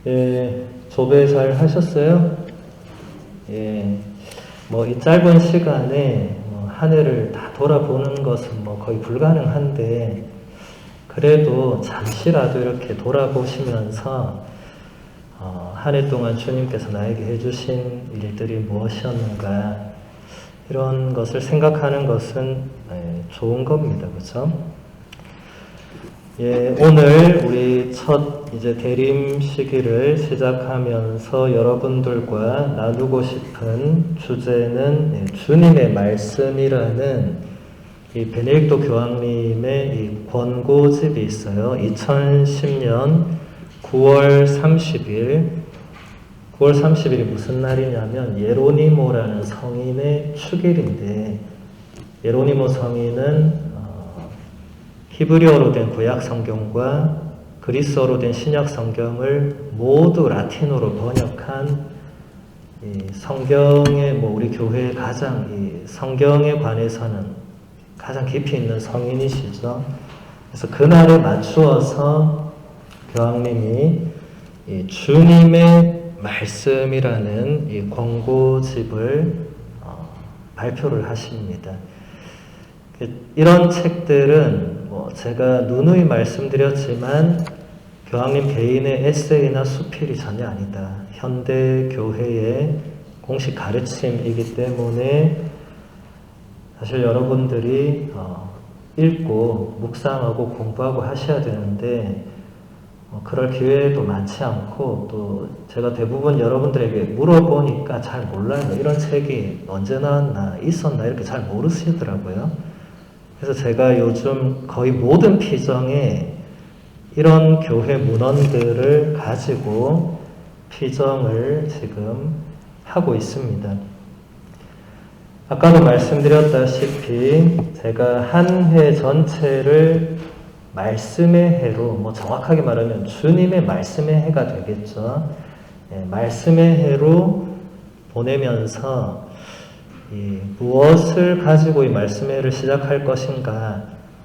예, 조배 잘 하셨어요? 예, 뭐 이 짧은 시간에 한 해를 다 돌아보는 것은 뭐 거의 불가능한데, 그래도 잠시라도 이렇게 돌아보시면서 한 해 동안 주님께서 나에게 해주신 일들이 무엇이었는가, 이런 것을 생각하는 것은 좋은 겁니다. 그죠? 예, 오늘 우리 첫 이제 대림 시기를 시작하면서 여러분들과 나누고 싶은 주제는 주님의 말씀이라는 이 베네딕토 교황님의 이 권고집이 있어요. 2010년 9월 30일, 9월 30일이 무슨 날이냐면 예로니모라는 성인의 축일인데, 예로니모 성인은 히브리어로 된 구약 성경과 그리스어로 된 신약 성경을 모두 라틴어로 번역한 이 성경의 우리 교회의 가장 이 성경에 관해서는 가장 깊이 있는 성인이시죠. 그래서 그날에 맞추어서 교황님이 이 주님의 말씀이라는 이 권고집을 발표를 하십니다. 이런 책들은 제가 누누이 말씀드렸지만 교황님 개인의 에세이나 수필이 전혀 아니다. 현대 교회의 공식 가르침이기 때문에 사실 여러분들이 읽고 묵상하고 공부하고 하셔야 되는데 그럴 기회도 많지 않고, 또 제가 대부분 여러분들에게 물어보니까 잘 몰라요. 이런 책이 언제 나왔나, 있었나 이렇게 잘 모르시더라고요. 그래서 제가 요즘 거의 모든 피정에 이런 교회 문헌들을 가지고 피정을 지금 하고 있습니다. 아까도 말씀드렸다시피 제가 한 해 전체를 말씀의 해로, 정확하게 말하면 주님의 말씀의 해가 되겠죠. 말씀의 해로 보내면서 무엇을 가지고 이 말씀의 해를 시작할 것인가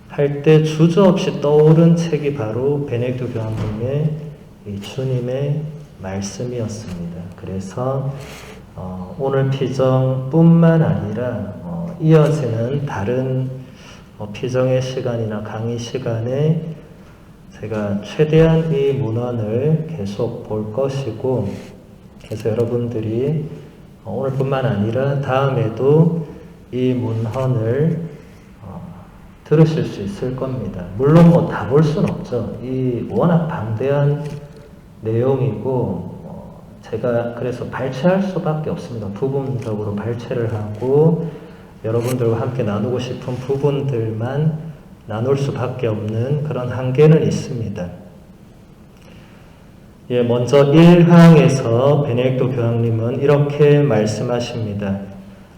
할 때 주저없이 떠오른 책이 바로 베네딕토 교황님의 주님의 말씀이었습니다. 그래서 오늘 피정뿐만 아니라 이어지는 다른 피정의 시간이나 강의 시간에 제가 최대한 이 문헌을 계속 볼 것이고, 그래서 여러분들이 오늘뿐만 아니라 다음에도 이 문헌을 들으실 수 있을 겁니다. 물론 다 볼 수는 없죠. 이 워낙 방대한 내용이고 제가 그래서 발췌할 수밖에 없습니다. 부분적으로 발췌를 하고 여러분들과 함께 나누고 싶은 부분들만 나눌 수밖에 없는 그런 한계는 있습니다. 먼저 1항에서 베네딕토 교황님은 이렇게 말씀하십니다.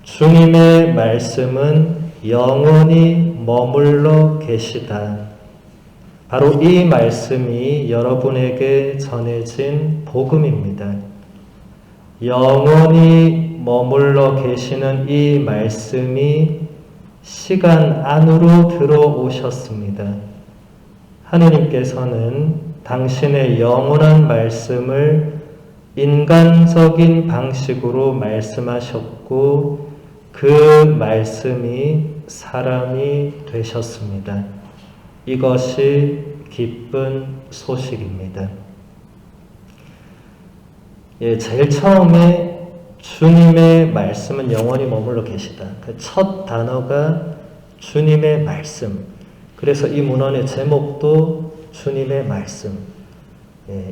주님의 말씀은 영원히 머물러 계시다. 바로 이 말씀이 여러분에게 전해진 복음입니다. 영원히 머물러 계시는 이 말씀이 시간 안으로 들어오셨습니다. 하느님께서는 당신의 영원한 말씀을 인간적인 방식으로 말씀하셨고 그 말씀이 사람이 되셨습니다. 이것이 기쁜 소식입니다. 제일 처음에 주님의 말씀은 영원히 머물러 계시다. 그 첫 단어가 주님의 말씀. 그래서 이 문헌의 제목도 주님의 말씀.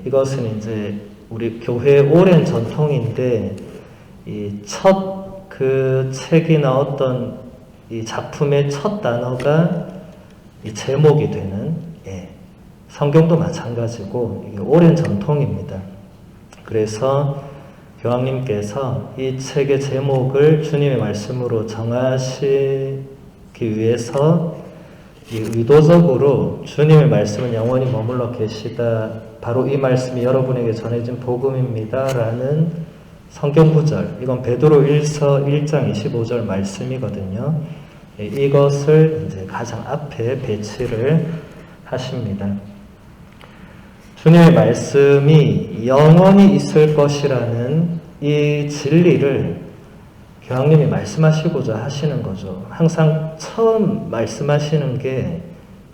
이것은 이제 우리 교회의 오랜 전통인데, 이 첫 그 책이나 어떤 이 작품의 첫 단어가 이 제목이 되는, 성경도 마찬가지고 이게 오랜 전통입니다. 그래서 교황님께서 이 책의 제목을 주님의 말씀으로 정하시기 위해서 의도적으로 주님의 말씀은 영원히 머물러 계시다, 바로 이 말씀이 여러분에게 전해진 복음입니다 라는 성경 구절, 이건 베드로일서 1장 25절 말씀이거든요. 이것을 이제 가장 앞에 배치를 하십니다. 주님의 말씀이 영원히 있을 것이라는 이 진리를 교황님이 말씀하시고자 하시는 거죠. 항상 처음 말씀하시는 게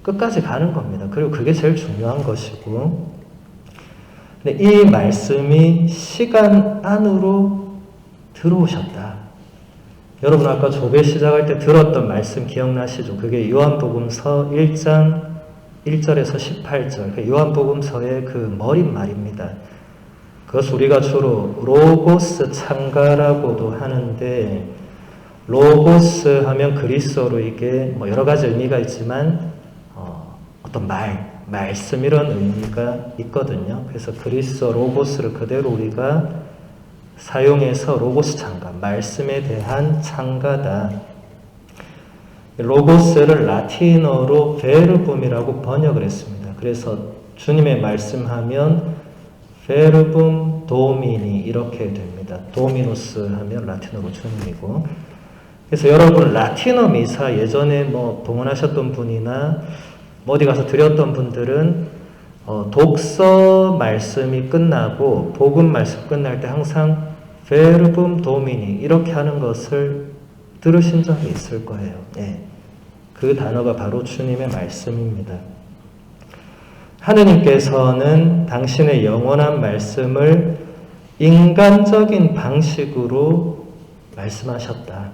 끝까지 가는 겁니다. 그리고 그게 제일 중요한 것이고, 근데 이 말씀이 시간 안으로 들어오셨다. 여러분 아까 조배 시작할 때 들었던 말씀 기억나시죠? 그게 요한복음서 1장 1절에서 18절, 요한복음서의 그 머릿말입니다. 그것을 우리가 주로 로고스 창가라고도 하는데, 로고스 하면 그리스어로 이게 뭐 여러 가지 의미가 있지만 어떤 말씀 이런 의미가 있거든요. 그래서 그리스어 로고스를 그대로 우리가 사용해서 로고스 창가, 말씀에 대한 창가다. 로고스를 라틴어로 베르붐이라고 번역을 했습니다. 그래서 주님의 말씀하면 베르붐 도미니 이렇게 됩니다. 도미누스 하면 라틴어로 주님이고. 그래서 여러분 라틴어 미사 예전에 뭐 봉헌하셨던 분이나 어디 가서 드렸던 분들은 독서 말씀이 끝나고 복음 말씀 끝날 때 항상 베르붐 도미니 이렇게 하는 것을 들으신 적이 있을 거예요. 예. 그 단어가 바로 주님의 말씀입니다. 하느님께서는 당신의 영원한 말씀을 인간적인 방식으로 말씀하셨다.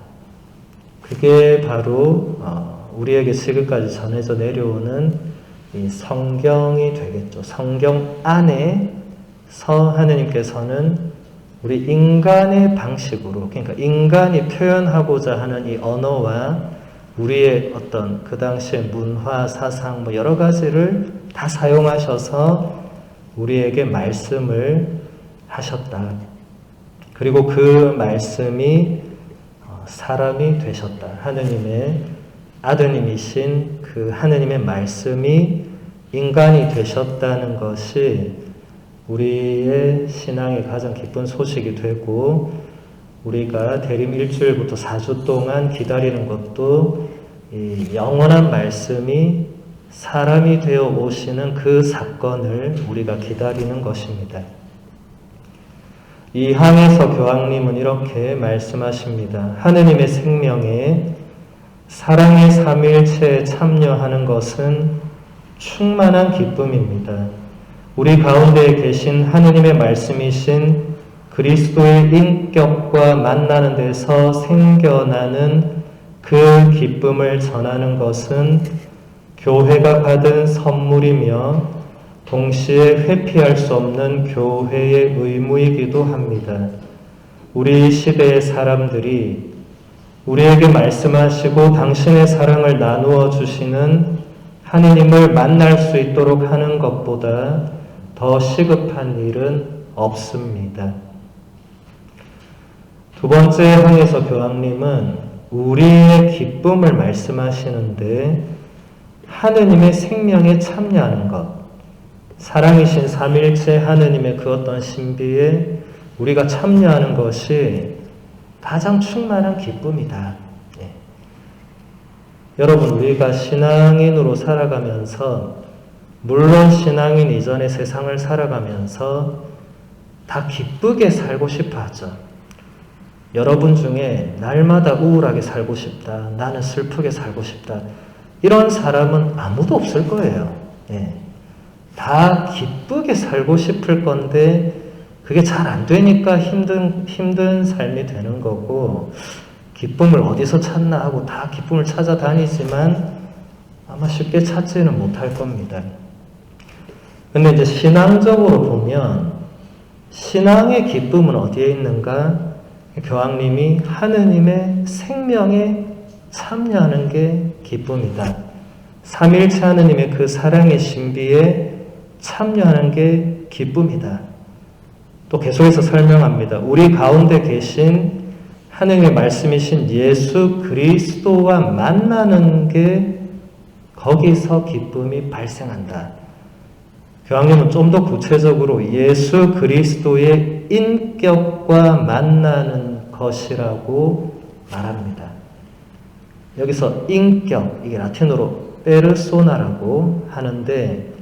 그게 바로 우리에게 지금까지 전해져 내려오는 이 성경이 되겠죠. 성경 안에서 하느님께서는 우리 인간의 방식으로, 그러니까 인간이 표현하고자 하는 이 언어와 우리의 어떤 그 당시의 문화, 사상 뭐 여러 가지를 다 사용하셔서 우리에게 말씀을 하셨다. 그리고 그 말씀이 사람이 되셨다. 하느님의 아드님이신 그 하느님의 말씀이 인간이 되셨다는 것이 우리의 신앙의 가장 기쁜 소식이 되고, 우리가 대림 일주일부터 4주 동안 기다리는 것도 이 영원한 말씀이 사람이 되어 오시는 그 사건을 우리가 기다리는 것입니다. 이 항에서 교황님은 이렇게 말씀하십니다. 하느님의 생명에 사랑의 삼위일체에 참여하는 것은 충만한 기쁨입니다. 우리 가운데에 계신 하느님의 말씀이신 그리스도의 인격과 만나는 데서 생겨나는 그 기쁨을 전하는 것은 교회가 받은 선물이며 동시에 회피할 수 없는 교회의 의무이기도 합니다. 우리 시대의 사람들이 우리에게 말씀하시고 당신의 사랑을 나누어 주시는 하느님을 만날 수 있도록 하는 것보다 더 시급한 일은 없습니다. 두 번째 항에서 교황님은 우리의 기쁨을 말씀하시는데, 하느님의 생명에 참여하는 것, 사랑이신 삼위일체 하느님의 그 어떤 신비에 우리가 참여하는 것이 가장 충만한 기쁨이다. 예. 여러분, 우리가 신앙인으로 살아가면서, 물론 신앙인 이전의 세상을 살아가면서 다 기쁘게 살고 싶어 하죠. 여러분 중에 날마다 우울하게 살고 싶다, 나는 슬프게 살고 싶다, 이런 사람은 아무도 없을 거예요. 예. 다 기쁘게 살고 싶을 건데 그게 잘 안 되니까 힘든 삶이 되는 거고, 기쁨을 어디서 찾나 하고 다 기쁨을 찾아다니지만 아마 쉽게 찾지는 못할 겁니다. 근데 이제 신앙적으로 보면 신앙의 기쁨은 어디에 있는가? 교황님이 하느님의 생명에 참여하는 게 기쁨이다. 삼위일체 하느님의 그 사랑의 신비에 참여하는 게 기쁨이다. 또 계속해서 설명합니다. 우리 가운데 계신 하느님의 말씀이신 예수 그리스도와 만나는 게 거기서 기쁨이 발생한다. 교황님은 좀 더 구체적으로 예수 그리스도의 인격과 만나는 것이라고 말합니다. 여기서 인격, 이게 라틴어로 페르소나라고 하는데,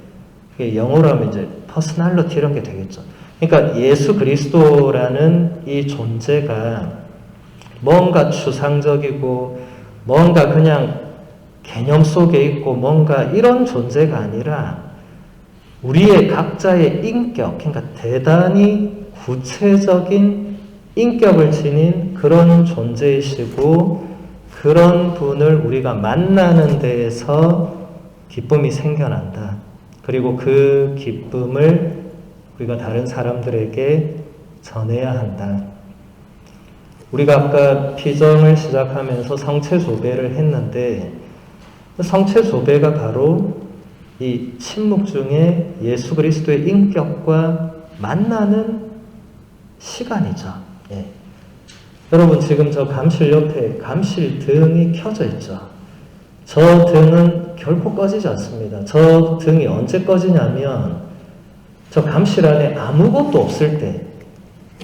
그게 영어로 하면 이제 퍼스널리티 이런 게 되겠죠. 그러니까 예수 그리스도라는 이 존재가 뭔가 추상적이고 뭔가 그냥 개념 속에 있고 뭔가 이런 존재가 아니라 우리의 각자의 인격, 그러니까 대단히 구체적인 인격을 지닌 그런 존재이시고 그런 분을 우리가 만나는 데에서 기쁨이 생겨난다. 그리고 그 기쁨을 우리가 다른 사람들에게 전해야 한다. 우리가 아까 피정을 시작하면서 성체조배를 했는데 성체조배가 바로 이 침묵 중에 예수 그리스도의 인격과 만나는 시간이죠. 예. 여러분 지금 저 감실 옆에 감실 등이 켜져 있죠. 저 등은 결코 꺼지지 않습니다. 저 등이 언제 꺼지냐면 저 감실 안에 아무것도 없을 때,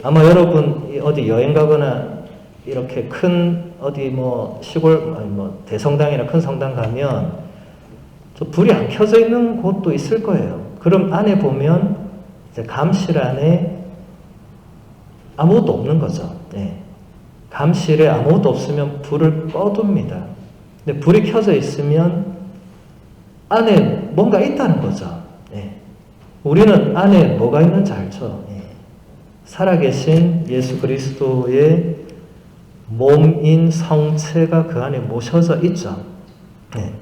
아마 여러분 어디 여행 가거나 이렇게 큰 어디 뭐 시골 아니 뭐 대성당이나 큰 성당 가면 저 불이 안 켜져 있는 곳도 있을 거예요. 그럼 안에 보면 이제 감실 안에 아무것도 없는 거죠. 네. 감실에 아무것도 없으면 불을 꺼둡니다. 근데 불이 켜져 있으면 안에 뭔가 있다는 거죠. 네. 우리는 안에 뭐가 있는지 알죠. 네. 살아계신 예수 그리스도의 몸인 성체가 그 안에 모셔져 있죠. 네.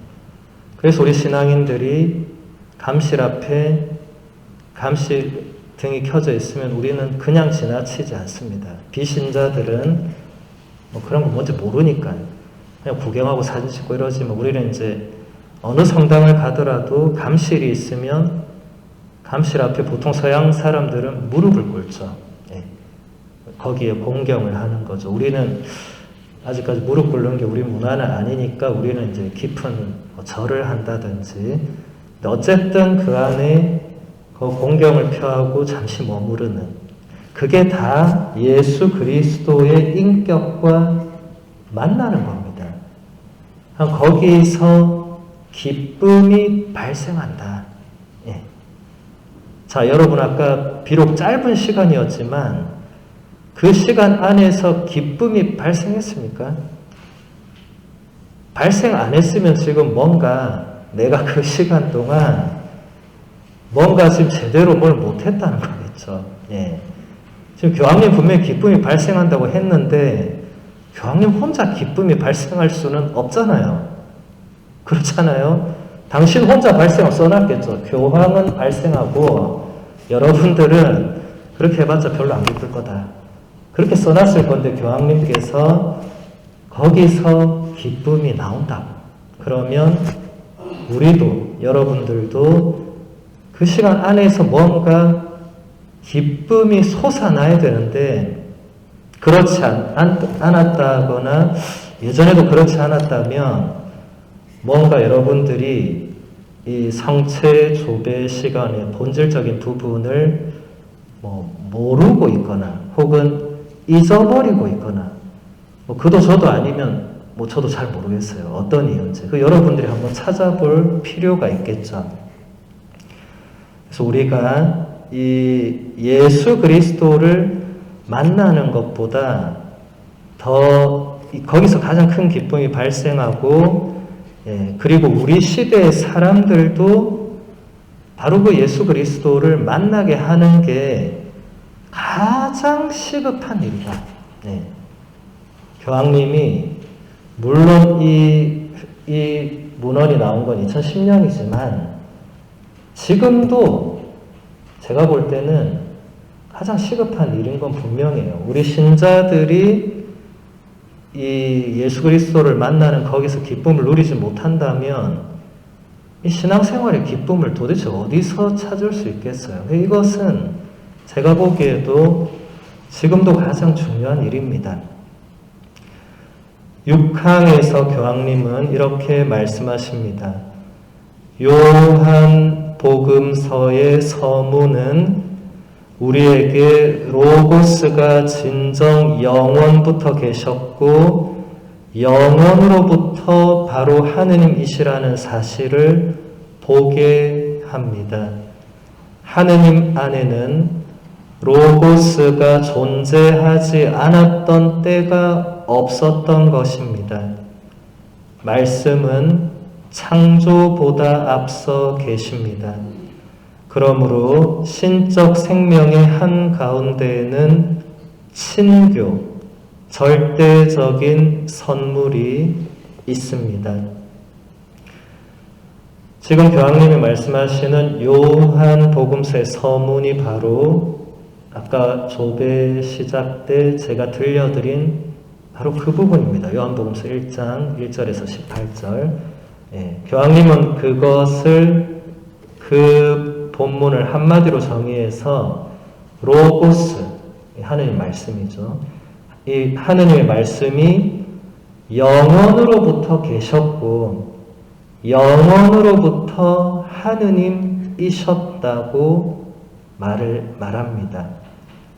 그래서 우리 신앙인들이 감실 앞에 감실 등이 켜져 있으면 우리는 그냥 지나치지 않습니다. 비신자들은 뭐 그런 거 뭔지 모르니까요. 그냥 구경하고 사진 찍고 이러지만 우리는 이제 어느 성당을 가더라도 감실이 있으면 감실 앞에 보통 서양 사람들은 무릎을 꿇죠. 네. 거기에 공경을 하는 거죠. 우리는 아직까지 무릎 꿇는 게 우리 문화는 아니니까 우리는 이제 깊은 절을 한다든지, 어쨌든 그 안에 그 공경을 표하고 잠시 머무르는, 그게 다 예수 그리스도의 인격과 만나는 겁니다. 거기서 기쁨이 발생한다. 예. 자, 여러분 아까 비록 짧은 시간이었지만 그 시간 안에서 기쁨이 발생했습니까? 발생 안 했으면 지금 뭔가 내가 그 시간 동안 뭔가 지금 제대로 뭘 못했다는 거겠죠. 예. 지금 교황님 분명히 기쁨이 발생한다고 했는데 교황님 혼자 기쁨이 발생할 수는 없잖아요. 그렇잖아요. 당신 혼자 발생을 써놨겠죠. 교황은 발생하고 여러분들은 그렇게 해봤자 별로 안 기쁠 거다. 그렇게 써놨을 건데 교황님께서 거기서 기쁨이 나온다고. 그러면 우리도 여러분들도 그 시간 안에서 뭔가 기쁨이 솟아나야 되는데 그렇지 않았다거나 예전에도 그렇지 않았다면 뭔가 여러분들이 이 성체 조배 시간의 본질적인 부분을 모르고 있거나 혹은 잊어버리고 있거나 그도 저도 아니면 저도 잘 모르겠어요. 어떤 이유인지. 여러분들이 한번 찾아볼 필요가 있겠죠. 그래서 우리가 이 예수 그리스도를 만나는 것보다 더 거기서 가장 큰 기쁨이 발생하고, 그리고 우리 시대의 사람들도 바로 그 예수 그리스도를 만나게 하는 게 가장 시급한 일이다. 교황님이 물론 이 문헌이 나온 건 2010년이지만 지금도 제가 볼 때는 가장 시급한 일인 건 분명해요. 우리 신자들이 이 예수 그리스도를 만나는 거기서 기쁨을 누리지 못한다면 이 신앙생활의 기쁨을 도대체 어디서 찾을 수 있겠어요? 이것은 제가 보기에도 지금도 가장 중요한 일입니다. 6항에서 교황님은 이렇게 말씀하십니다. 요한 복음서의 서문은 우리에게 로고스가 진정 영원부터 계셨고 영원으로부터 바로 하느님이시라는 사실을 보게 합니다. 하느님 안에는 로고스가 존재하지 않았던 때가 없었던 것입니다. 말씀은 창조보다 앞서 계십니다. 그러므로 신적 생명의 한가운데에는 친교, 절대적인 선물이 있습니다. 지금 교황님이 말씀하시는 요한복음서의 서문이 바로 아까 조배 시작 때 제가 들려드린 바로 그 부분입니다. 요한복음서 1장 1절에서 18절. 교황님은 그것을 그 본문을 한마디로 정의해서 로고스, 하느님 말씀이죠. 이 하느님의 말씀이 영원으로부터 계셨고 영원으로부터 하느님이셨다고 말합니다.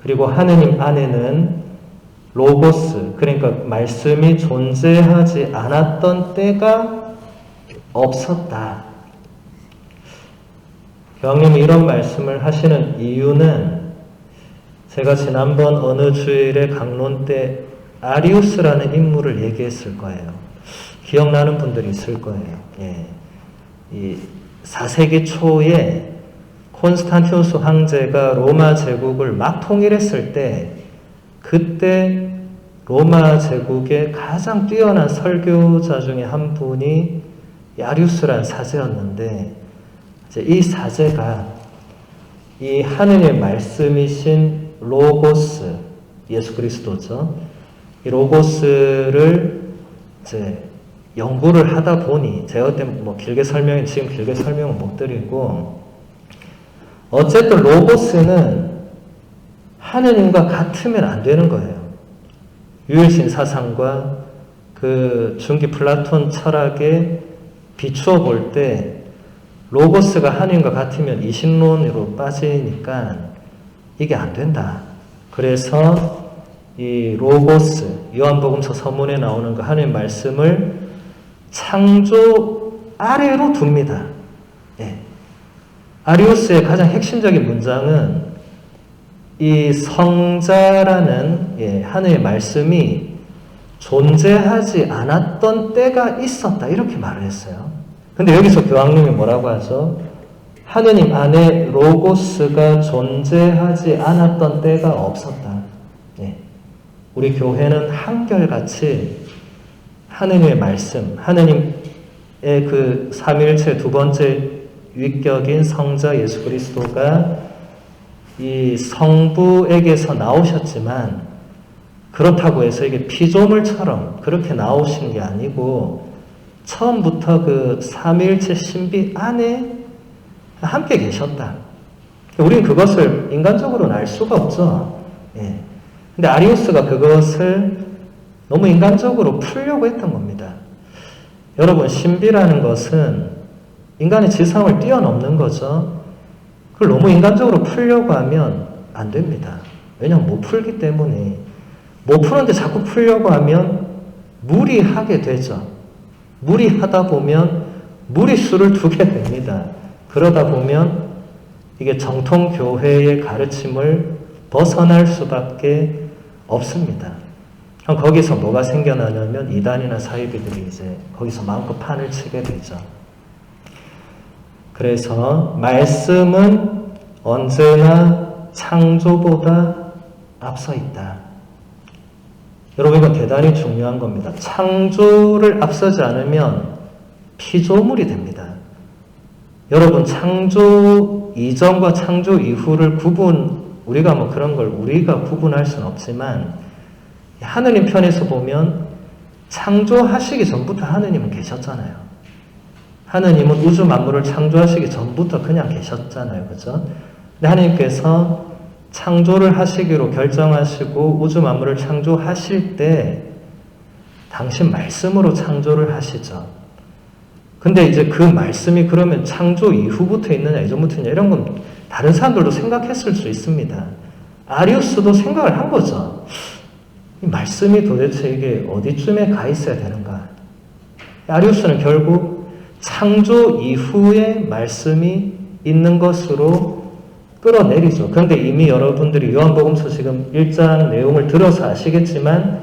그리고 하느님 안에는 로고스, 그러니까 말씀이 존재하지 않았던 때가 없었다. 교황님이 이런 말씀을 하시는 이유는 제가 지난번 어느 주일에 강론 때 아리우스라는 인물을 얘기했을 거예요. 기억나는 분들이 있을 거예요. 이 4세기 초에 콘스탄티누스 황제가 로마 제국을 막 통일했을 때 그때 로마 제국의 가장 뛰어난 설교자 중에 한 분이 아리우스라는 사제였는데 이제 이 사제가 이 하느님의 말씀이신 로고스, 예수 그리스도죠. 이 로고스를 이제 연구를 하다 보니 제가 그때 지금 길게 설명은 못 드리고 어쨌든 로고스는 하느님과 같으면 안 되는 거예요. 유일신 사상과 그 중기 플라톤 철학에 비추어 볼 때 로고스가 하느님과 같으면 이신론으로 빠지니까 이게 안 된다. 그래서 이 로고스, 요한복음서 서문에 나오는 그 하느님 말씀을 창조 아래로 둡니다. 아리우스의 가장 핵심적인 문장은 이 성자라는 하느님의 말씀이 존재하지 않았던 때가 있었다. 이렇게 말을 했어요. 근데 여기서 교황님이 뭐라고 하죠? 하느님 안에 로고스가 존재하지 않았던 때가 없었다. 우리 교회는 한결같이 하느님의 말씀, 하느님의 그 삼위일체 두 번째 위격인 성자 예수 그리스도가 이 성부에게서 나오셨지만 그렇다고 해서 이게 피조물처럼 그렇게 나오신 게 아니고 처음부터 그 삼위일체 신비 안에 함께 계셨다. 우리는 그것을 인간적으로는 알 수가 없죠. 근데 아리우스가 그것을 너무 인간적으로 풀려고 했던 겁니다. 여러분, 신비라는 것은 인간의 지성을 뛰어넘는 거죠. 그걸 너무 인간적으로 풀려고 하면 안 됩니다. 왜냐하면 못 풀기 때문에. 못 푸는데 자꾸 풀려고 하면 무리하게 되죠. 무리하다 보면 무리수를 두게 됩니다. 그러다 보면 이게 정통교회의 가르침을 벗어날 수밖에 없습니다. 그럼 거기서 뭐가 생겨나냐면 이단이나 사이비들이 이제 거기서 마음껏 판을 치게 되죠. 그래서 말씀은 언제나 창조보다 앞서 있다. 여러분, 이건 대단히 중요한 겁니다. 창조를 앞서지 않으면 피조물이 됩니다. 여러분, 창조 이전과 창조 이후를 우리가 그런 걸 우리가 구분할 수는 없지만 하느님 편에서 보면 창조하시기 전부터 하느님은 계셨잖아요. 하느님은 우주 만물을 창조하시기 전부터 그냥 계셨잖아요. 그죠? 근데 하느님께서 창조를 하시기로 결정하시고 우주 만물을 창조하실 때 당신 말씀으로 창조를 하시죠. 근데 이제 그 말씀이 그러면 창조 이후부터 있느냐 이전부터 있느냐 이런 건 다른 사람들도 생각했을 수 있습니다. 아리우스도 생각을 한 거죠. 이 말씀이 도대체 이게 어디쯤에 가 있어야 되는가? 아리우스는 결국 창조 이후에 말씀이 있는 것으로 끌어내리죠. 그런데 이미 여러분들이 요한복음서 지금 1장 내용을 들어서 아시겠지만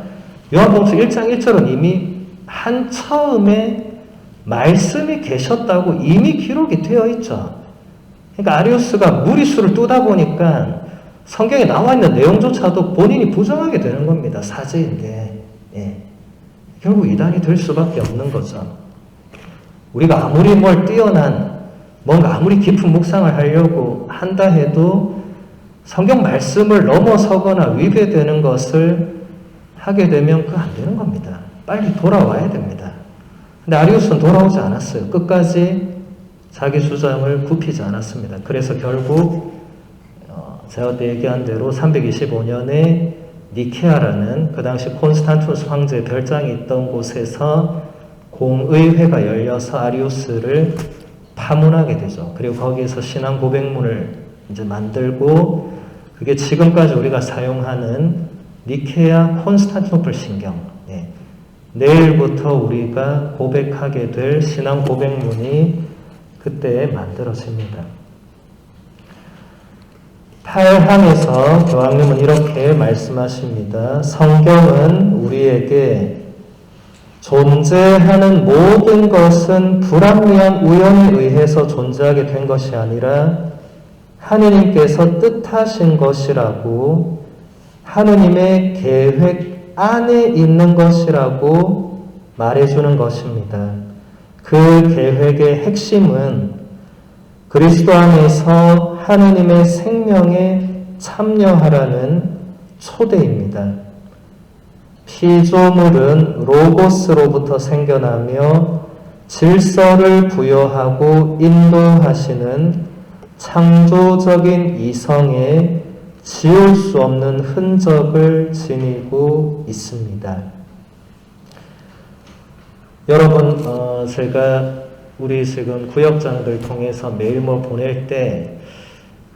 요한복음서 1장 1절은 이미 한 처음에 말씀이 계셨다고 이미 기록이 되어 있죠. 그러니까 아리우스가 무리수를 뚜다 보니까 성경에 나와 있는 내용조차도 본인이 부정하게 되는 겁니다. 사제인데. 예. 결국 이단이 될 수밖에 없는 거죠. 우리가 아무리 뭘 뛰어난 뭔가 아무리 깊은 묵상을 하려고 한다 해도 성경 말씀을 넘어서거나 위배되는 것을 하게 되면 그거 안 되는 겁니다. 빨리 돌아와야 됩니다. 근데 아리우스는 돌아오지 않았어요. 끝까지 자기 주장을 굽히지 않았습니다. 그래서 결국 제가 그때 얘기한 대로 325년에 니케아라는 그 당시 콘스탄티누스 황제의 별장이 있던 곳에서 공의회가 열려서 아리우스를 파문하게 되죠. 그리고 거기에서 신앙 고백문을 이제 만들고 그게 지금까지 우리가 사용하는 니케아 콘스탄티노플 신경. 예. 내일부터 우리가 고백하게 될 신앙 고백문이 그때 만들어집니다. 8항에서 교황님은 이렇게 말씀하십니다. 성경은 우리에게 존재하는 모든 것은 불합리한 우연에 의해서 존재하게 된 것이 아니라 하느님께서 뜻하신 것이라고 하느님의 계획 안에 있는 것이라고 말해주는 것입니다. 그 계획의 핵심은 그리스도 안에서 하느님의 생명에 참여하라는 초대입니다. 피조물은 로고스로부터 생겨나며 질서를 부여하고 인도하시는 창조적인 이성에 지울 수 없는 흔적을 지니고 있습니다. 여러분, 제가 우리 지금 구역장들 통해서 매일 보낼 때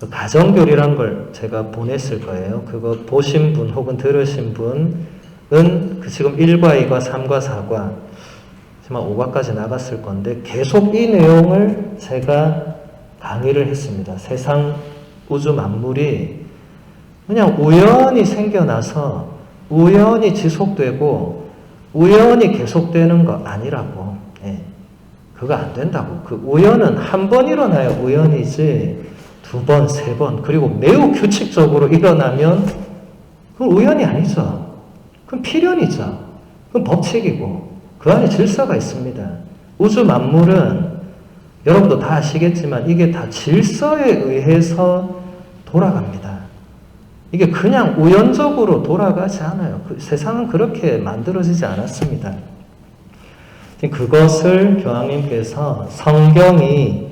가정교리란 걸 제가 보냈을 거예요. 그거 보신 분 혹은 들으신 분은 지금 1과 2과 3과 4과 5과까지 나갔을 건데 계속 이 내용을 제가 강의를 했습니다. 세상 우주 만물이 그냥 우연히 생겨나서 우연히 지속되고 우연히 계속되는 거 아니라고. 예. 그거 안 된다고. 그 우연은 한 번 일어나야 우연이지 두 번, 세 번, 그리고 매우 규칙적으로 일어나면 그건 우연이 아니죠. 그건 필연이죠. 그건 법칙이고 그 안에 질서가 있습니다. 우주 만물은 여러분도 다 아시겠지만 이게 다 질서에 의해서 돌아갑니다. 이게 그냥 우연적으로 돌아가지 않아요. 세상은 그렇게 만들어지지 않았습니다. 그것을 교황님께서 성경이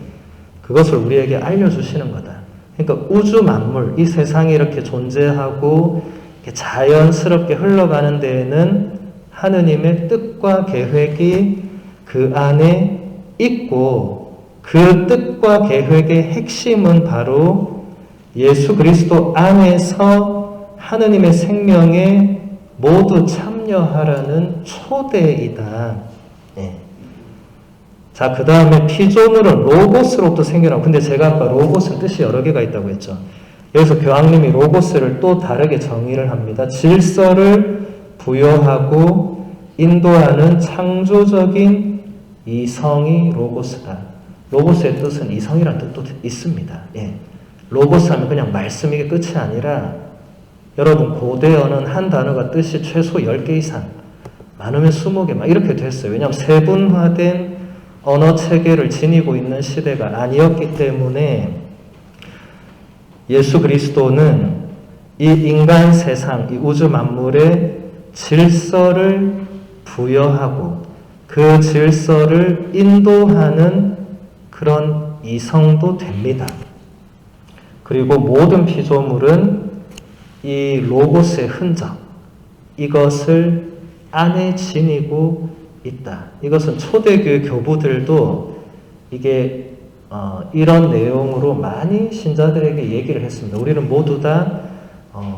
그것을 우리에게 알려주시는 거다. 그러니까 우주 만물, 이 세상이 이렇게 존재하고 이렇게 자연스럽게 흘러가는 데에는 하느님의 뜻과 계획이 그 안에 있고 그 뜻과 계획의 핵심은 바로 예수 그리스도 안에서 하느님의 생명에 모두 참여하라는 초대이다. 네. 자, 그 다음에 피조물은 로고스로부터 생겨나고, 근데 제가 아까 로고스 뜻이 여러 개가 있다고 했죠. 여기서 교황님이 로고스를 또 다르게 정의를 합니다. 질서를 부여하고 인도하는 창조적인 이성이 로고스다. 로고스의 뜻은 이성이라는 뜻도 있습니다. 예. 로고스 하면 그냥 말씀 이게 끝이 아니라 여러분 고대 언어는 한 단어가 뜻이 최소 10개 이상 많으면 20개 막 이렇게 됐어요. 왜냐하면 세분화된 언어 체계를 지니고 있는 시대가 아니었기 때문에 예수 그리스도는 이 인간 세상, 이 우주 만물에 질서를 부여하고 그 질서를 인도하는 그런 이성도 됩니다. 그리고 모든 피조물은 이 로고스의 흔적, 이것을 안에 지니고 있다. 이것은 초대교회 교부들도 이게 이런 내용으로 많이 신자들에게 얘기를 했습니다. 우리는 모두 다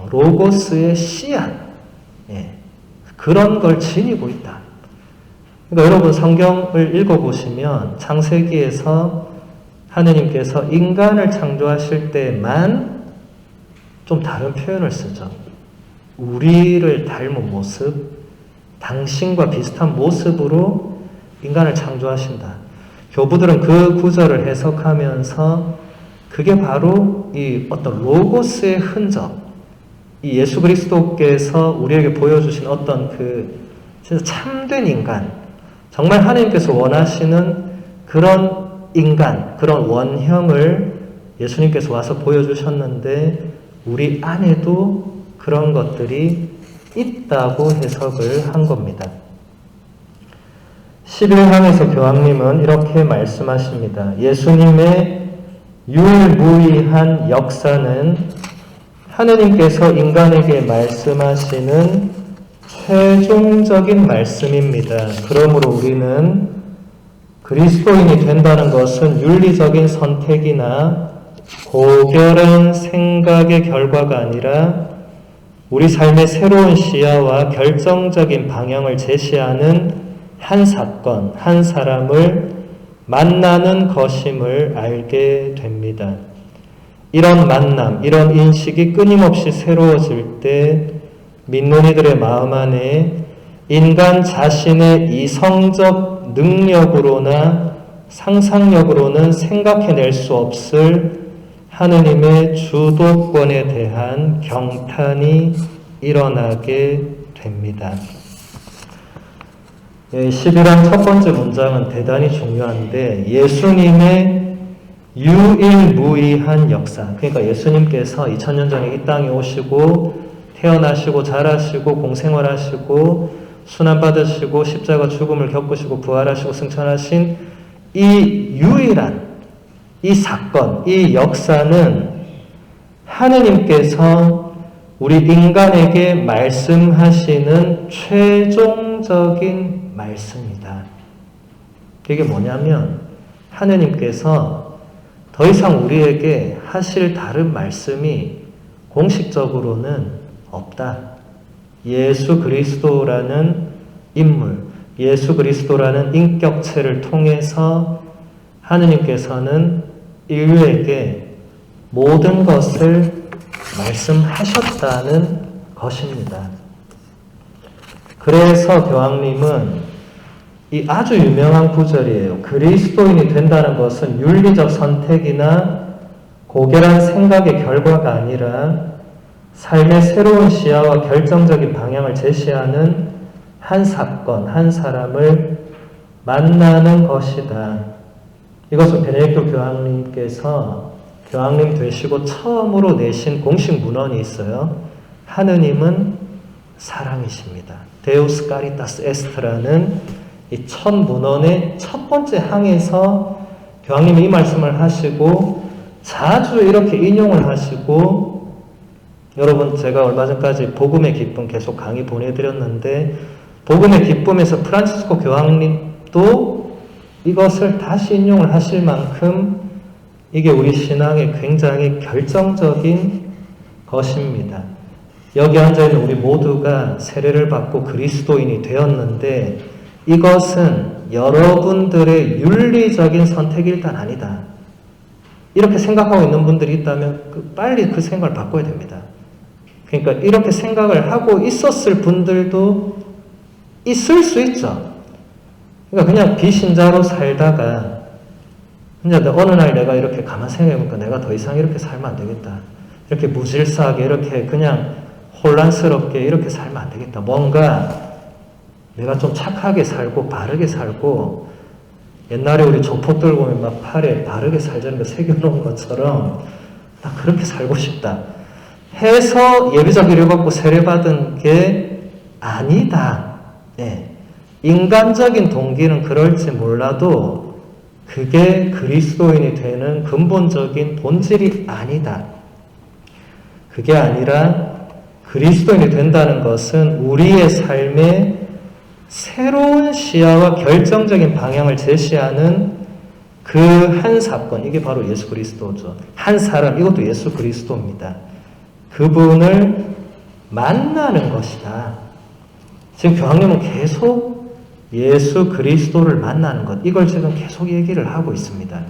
로고스의 씨앗, 예, 그런 걸 지니고 있다. 그러니까 여러분 성경을 읽어보시면 창세기에서 하느님께서 인간을 창조하실 때만 좀 다른 표현을 쓰죠. 우리를 닮은 모습, 당신과 비슷한 모습으로 인간을 창조하신다. 교부들은 그 구절을 해석하면서 그게 바로 이 어떤 로고스의 흔적, 이 예수 그리스도께서 우리에게 보여주신 어떤 그 진짜 참된 인간, 정말 하나님께서 원하시는 그런 인간, 그런 원형을 예수님께서 와서 보여주셨는데 우리 안에도 그런 것들이 있다고 해석을 한 겁니다. 11항에서 교황님은 이렇게 말씀하십니다. 예수님의 유일무이한 역사는 하느님께서 인간에게 말씀하시는 최종적인 말씀입니다. 그러므로 우리는 그리스도인이 된다는 것은 윤리적인 선택이나 고결한 생각의 결과가 아니라 우리 삶의 새로운 시야와 결정적인 방향을 제시하는 한 사건, 한 사람을 만나는 것임을 알게 됩니다. 이런 만남, 이런 인식이 끊임없이 새로워질 때 믿는 이들의 마음 안에 인간 자신의 이성적 능력으로나 상상력으로는 생각해낼 수 없을 하느님의 주도권에 대한 경탄이 일어나게 됩니다. 11항 첫 번째 문장은 대단히 중요한데 예수님의 유일무이한 역사, 그러니까 예수님께서 2000년 전에 이 땅에 오시고 태어나시고 자라시고 공생활하시고 순환받으시고 십자가 죽음을 겪으시고 부활하시고 승천하신 이 유일한 이 사건, 이 역사는 하느님께서 우리 인간에게 말씀하시는 최종적인 말씀이다. 이게 뭐냐면 하느님께서 더 이상 우리에게 하실 다른 말씀이 공식적으로는 없다. 예수 그리스도라는 인물, 예수 그리스도라는 인격체를 통해서 하느님께서는 인류에게 모든 것을 말씀하셨다는 것입니다. 그래서 교황님은 이 아주 유명한 구절이에요. 그리스도인이 된다는 것은 윤리적 선택이나 고결한 생각의 결과가 아니라 삶의 새로운 시야와 결정적인 방향을 제시하는 한 사건, 한 사람을 만나는 것이다. 이것은 베네딕토 교황님께서 교황님 되시고 처음으로 내신 공식 문헌이 있어요. 하느님은 사랑이십니다. 데우스 카리타스 에스트라는 이 첫 문헌의 첫 번째 항에서 교황님이 이 말씀을 하시고 자주 이렇게 인용을 하시고, 여러분 제가 얼마 전까지 복음의 기쁨 계속 강의 보내드렸는데 복음의 기쁨에서 프란치스코 교황님도 이것을 다시 인용을 하실 만큼 이게 우리 신앙의 굉장히 결정적인 것입니다. 여기 앉아있는 우리 모두가 세례를 받고 그리스도인이 되었는데 이것은 여러분들의 윤리적인 선택이 일단 아니다. 이렇게 생각하고 있는 분들이 있다면 빨리 그 생각을 바꿔야 됩니다. 그러니까 이렇게 생각을 하고 있었을 분들도 있을 수 있죠. 그러니까 그냥 비신자로 살다가 이제 어느 날 내가 이렇게 가만 생각해보니까 내가 더 이상 이렇게 살면 안 되겠다. 이렇게 무질서하게 이렇게 그냥 혼란스럽게 이렇게 살면 안 되겠다. 뭔가 내가 좀 착하게 살고 바르게 살고 옛날에 우리 조폭들 보면 막 팔에 바르게 살자는 거 새겨놓은 것처럼 나 그렇게 살고 싶다 해서 예비적 기를 받고 세례받은 게 아니다. 네. 인간적인 동기는 그럴지 몰라도 그게 그리스도인이 되는 근본적인 본질이 아니다. 그게 아니라 그리스도인이 된다는 것은 우리의 삶에 새로운 시야와 결정적인 방향을 제시하는 그 한 사건, 이게 바로 예수 그리스도죠. 한 사람, 이것도 예수 그리스도입니다. 그분을 만나는 것이다. 지금 교황님은 계속 예수 그리스도를 만나는 것, 이걸 지금 계속 얘기를 하고 있습니다.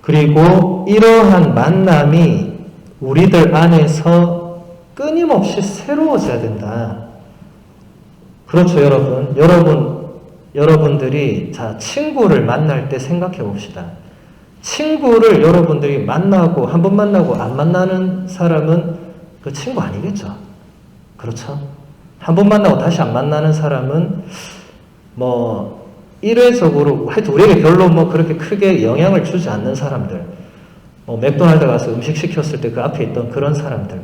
그리고 이러한 만남이 우리들 안에서 끊임없이 새로워져야 된다. 그렇죠, 여러분. 여러분들이 친구를 만날 때 생각해 봅시다. 친구를 여러분들이 만나고 한 번 만나고 안 만나는 사람은 그 친구 아니겠죠. 그렇죠? 한 번 만나고 다시 안 만나는 사람은 일회적으로 하여튼 우리에게 별로 그렇게 크게 영향을 주지 않는 사람들, 맥도날드 가서 음식 시켰을 때 그 앞에 있던 그런 사람들,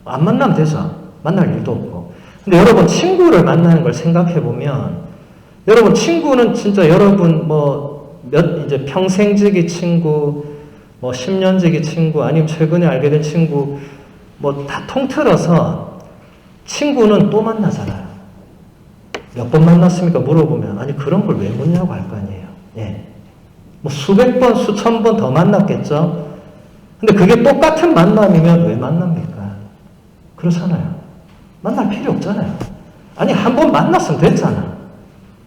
안 만나면 되죠. 만날 일도 없고. 근데 여러분 친구를 만나는 걸 생각해 보면, 여러분 친구는 진짜 여러분 이제 평생지기 친구, 10년지기 친구, 아니면 최근에 알게 된 친구, 다 통틀어서 친구는 또 만나잖아요. 몇 번 만났습니까? 물어보면, 아니, 그런 걸 왜 묻냐고 할 거 아니에요. 예. 수백 번, 수천 번 더 만났겠죠? 근데 그게 똑같은 만남이면 왜 만납니까? 그렇잖아요. 만날 필요 없잖아요. 아니, 한 번 만났으면 됐잖아.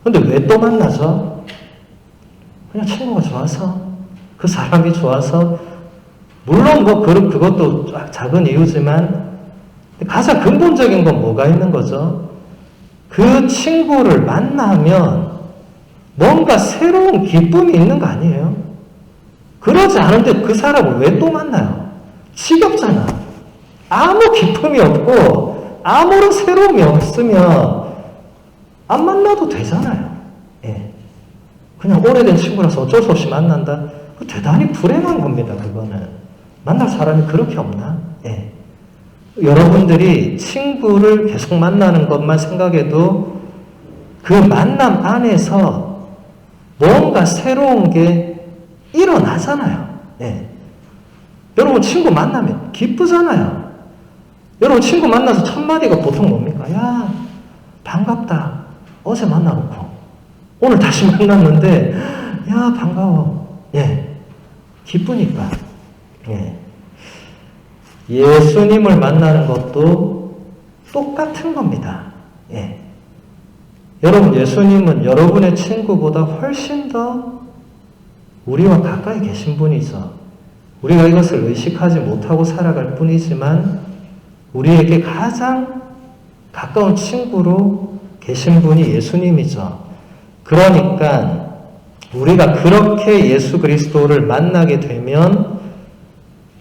근데 왜 또 만나죠? 그냥 친구가 좋아서, 그 사람이 좋아서, 물론 그것도 작은 이유지만, 가장 근본적인 건 뭐가 있는 거죠? 그 친구를 만나면 뭔가 새로운 기쁨이 있는 거 아니에요? 그러지 않은데 그 사람을 왜 또 만나요? 지겹잖아. 아무 기쁨이 없고 아무런 새로움이 없으면 안 만나도 되잖아요. 예. 그냥 오래된 친구라서 어쩔 수 없이 만난다? 대단히 불행한 겁니다, 그거는. 만날 사람이 그렇게 없나? 예. 여러분들이 친구를 계속 만나는 것만 생각해도 그 만남 안에서 뭔가 새로운 게 일어나잖아요. 예. 여러분 친구 만나면 기쁘잖아요. 여러분 친구 만나서 첫 마디가 보통 뭡니까? 야, 반갑다. 어제 만나놓고 오늘 다시 만났는데 야, 반가워. 예. 기쁘니까. 예. 예수님을 만나는 것도 똑같은 겁니다. 예. 여러분, 예수님은 여러분의 친구보다 훨씬 더 우리와 가까이 계신 분이죠. 우리가 이것을 의식하지 못하고 살아갈 뿐이지만 우리에게 가장 가까운 친구로 계신 분이 예수님이죠. 그러니까 우리가 그렇게 예수 그리스도를 만나게 되면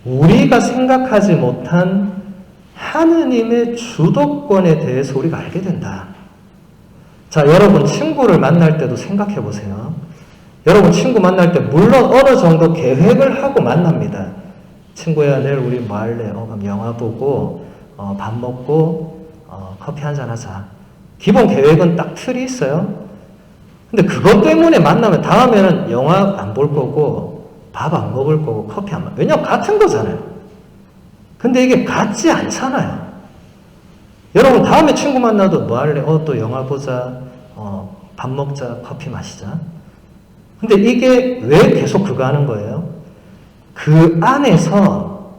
우리가 생각하지 못한 하느님의 주도권에 대해서 우리가 알게 된다. 자, 여러분 친구를 만날 때도 생각해 보세요. 여러분 친구 만날 때 물론 어느 정도 계획을 하고 만납니다. 친구야, 내일 우리 뭐 할래? 그럼 영화 보고 밥 먹고 커피 한잔 하자. 기본 계획은 딱 틀이 있어요. 근데 그것 때문에 만나면 다음에는 영화 안 볼 거고 밥 안 먹을 거고 커피 안 먹을, 왜냐면 같은 거잖아요. 근데 이게 같지 않잖아요. 여러분 다음에 친구 만나도 뭐 할래? 또 영화 보자, 밥 먹자, 커피 마시자. 근데 이게 왜 계속 그거 하는 거예요? 그 안에서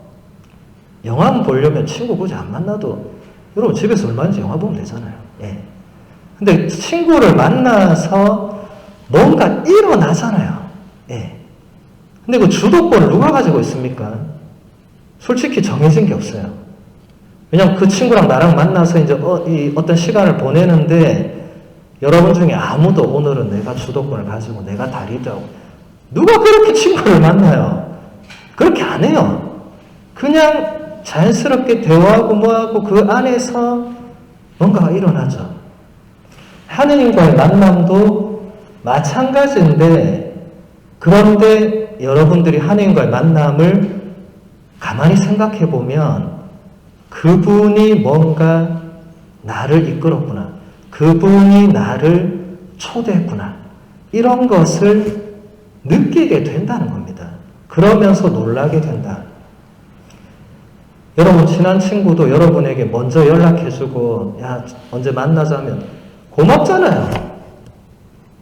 영화 보려면 친구 굳이 안 만나도 여러분 집에서 얼마든지 영화 보면 되잖아요. 예. 근데 친구를 만나서 뭔가 일어나잖아요. 예. 근데 그 주도권을 누가 가지고 있습니까? 솔직히 정해진 게 없어요. 왜냐면 그 친구랑 나랑 만나서 이제 어떤 시간을 보내는데 여러분 중에 아무도 오늘은 내가 주도권을 가지고 내가 다 리드하고, 누가 그렇게 친구를 만나요? 그렇게 안 해요. 그냥 자연스럽게 대화하고 뭐하고 그 안에서 뭔가가 일어나죠. 하느님과의 만남도 마찬가지인데, 그런데 여러분들이 하느님과의 만남을 가만히 생각해 보면 그분이 뭔가 나를 이끌었구나, 그분이 나를 초대했구나, 이런 것을 느끼게 된다는 겁니다. 그러면서 놀라게 된다. 여러분 친한 친구도 여러분에게 먼저 연락해주고 야 언제 만나자면 고맙잖아요.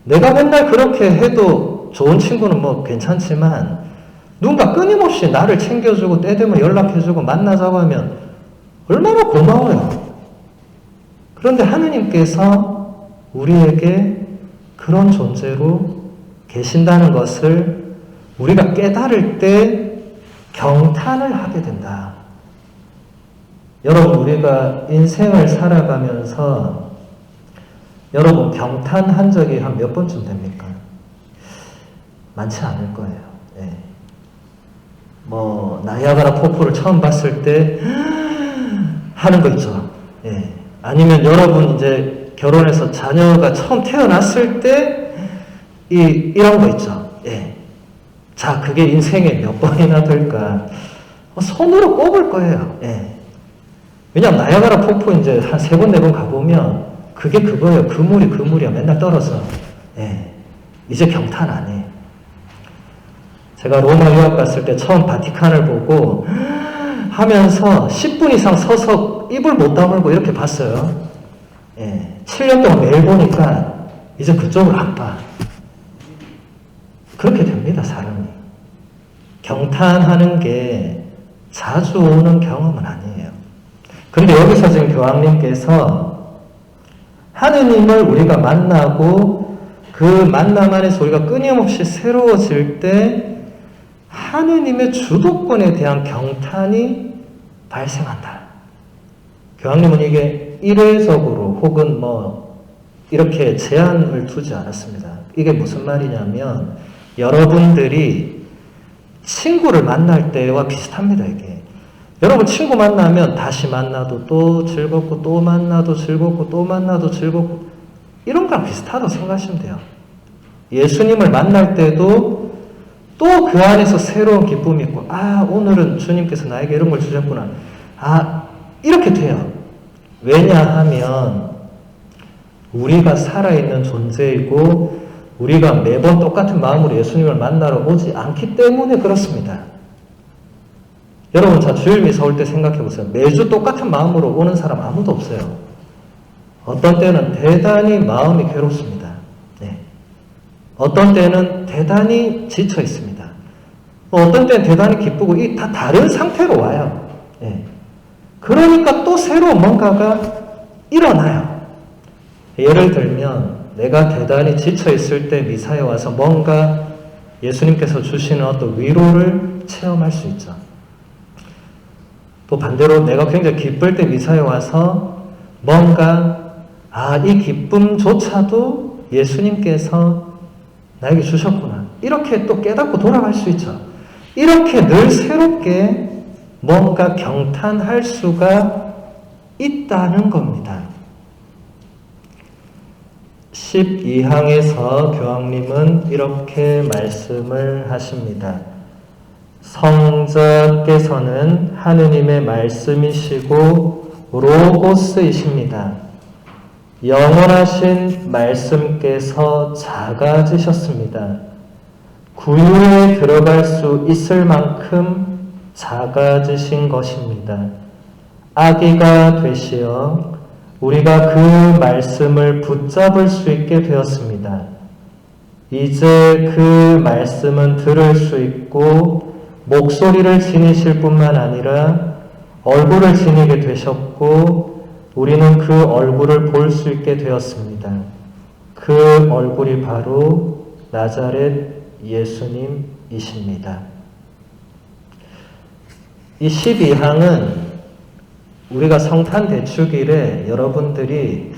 내가 맨날 그렇게 해도 좋은 친구는 뭐 괜찮지만 누군가 끊임없이 나를 챙겨주고 때 되면 연락해주고 만나자고 하면 얼마나 고마워요. 그런데 하느님께서 우리에게 그런 존재로 계신다는 것을 우리가 깨달을 때 경탄을 하게 된다. 여러분, 우리가 인생을 살아가면서 여러분 경탄한 적이 한 몇 번쯤 됩니까? 많지 않을 거예요. 예. 뭐 나이아가라 폭포를 처음 봤을 때 하는 거 있죠. 예. 아니면 여러분 이제 결혼해서 자녀가 처음 태어났을 때 이런 거 있죠. 예. 자, 그게 인생에 몇 번이나 될까? 손으로 꼽을 거예요. 예. 왜냐면 나이아가라 폭포 이제 한 3번, 4번 가보면 그게 그거예요. 그물이야. 맨날 떨어져. 예. 이제 경탄 안 해. 제가 로마 유학 갔을 때 처음 바티칸을 보고 하면서 10분 이상 서서 입을 못 다물고 이렇게 봤어요. 예. 7년 동안 매일 보니까 이제 그쪽을 안 봐. 그렇게 됩니다, 사람이. 경탄하는 게 자주 오는 경험은 아니에요. 그런데 여기서 지금 교황님께서 하느님을 우리가 만나고 그 만남 안에서 우리가 끊임없이 새로워질 때 하느님의 주도권에 대한 경탄이 발생한다. 교황님은 이게 일회적으로 혹은 뭐 이렇게 제한을 두지 않았습니다. 이게 무슨 말이냐면 여러분들이 친구를 만날 때와 비슷합니다. 이게 여러분 친구 만나면 다시 만나도 또 즐겁고 또 만나도 즐겁고 또 만나도 즐겁고 이런 거랑 비슷하다고 생각하시면 돼요. 예수님을 만날 때도 또 그 안에서 새로운 기쁨이 있고 오늘은 주님께서 나에게 이런 걸 주셨구나. 이렇게 돼요. 왜냐하면 우리가 살아있는 존재이고 우리가 매번 똑같은 마음으로 예수님을 만나러 오지 않기 때문에 그렇습니다. 여러분, 자, 주일 미사 올 때 생각해 보세요. 매주 똑같은 마음으로 오는 사람 아무도 없어요. 어떤 때는 대단히 마음이 괴롭습니다. 네. 어떤 때는 대단히 지쳐 있습니다. 어떤 때는 대단히 기쁘고 이 다 다른 상태로 와요. 네. 그러니까 또 새로운 뭔가가 일어나요. 예를 들면 내가 대단히 지쳐 있을 때 미사에 와서 뭔가 예수님께서 주시는 어떤 위로를 체험할 수 있죠. 또 반대로 내가 굉장히 기쁠 때 미사에 와서 뭔가 이 기쁨조차도 예수님께서 나에게 주셨구나. 이렇게 또 깨닫고 돌아갈 수 있죠. 이렇게 늘 새롭게 뭔가 경탄할 수가 있다는 겁니다. 12항에서 교황님은 이렇게 말씀을 하십니다. 성자께서는 하느님의 말씀이시고 로고스이십니다. 영원하신 말씀께서 작아지셨습니다. 구유에 들어갈 수 있을 만큼 작아지신 것입니다. 아기가 되시어 우리가 그 말씀을 붙잡을 수 있게 되었습니다. 이제 그 말씀은 들을 수 있고 목소리를 지니실 뿐만 아니라 얼굴을 지니게 되셨고 우리는 그 얼굴을 볼 수 있게 되었습니다. 그 얼굴이 바로 나자렛 예수님이십니다. 이 12항은 우리가 성탄 대축일에 여러분들이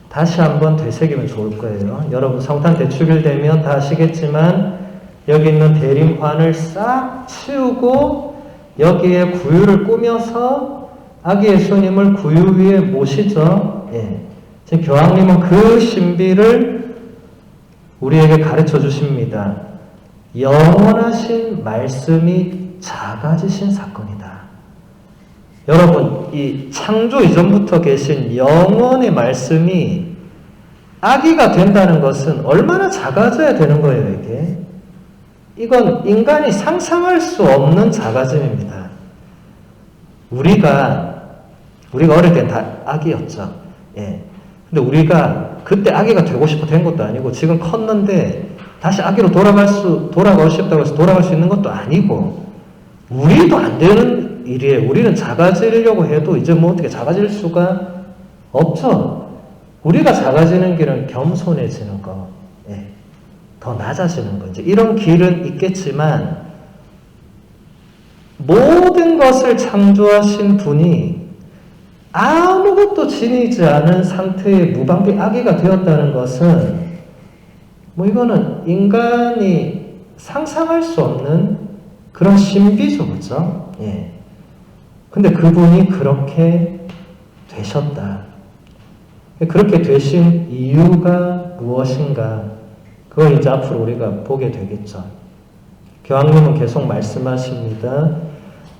다시 한번 되새기면 좋을 거예요. 여러분 성탄 대축일 되면 다 아시겠지만 여기 있는 대림환을 싹 치우고 여기에 구유를 꾸며서 아기 예수님을 구유 위에 모시죠. 지금 교황님은 그 신비를 우리에게 가르쳐 주십니다. 영원하신 말씀이 작아지신 사건이다. 여러분, 이 창조 이전부터 계신 영원의 말씀이 아기가 된다는 것은 얼마나 작아져야 되는 거예요, 이게? 이건 인간이 상상할 수 없는 작아짐입니다. 우리가 어릴 땐 다 아기였죠. 근데 우리가 그때 아기가 되고 싶어 된 것도 아니고 지금 컸는데 다시 아기로 돌아가고 싶다고 해서 돌아갈 수 있는 것도 아니고 우리도 안 되는 일이에요. 우리는 작아지려고 해도 이제 뭐 어떻게 작아질 수가 없죠. 우리가 작아지는 길은 겸손해지는 거. 더 낮아지는 거죠. 이런 길은 있겠지만 모든 것을 창조하신 분이 아무것도 지니지 않은 상태의 무방비 아기가 되었다는 것은 이거는 인간이 상상할 수 없는 그런 신비죠, 그죠? 예. 근데 그분이 그렇게 되셨다. 그렇게 되신 이유가 무엇인가? 그걸 이제 앞으로 우리가 보게 되겠죠. 교황님은 계속 말씀하십니다.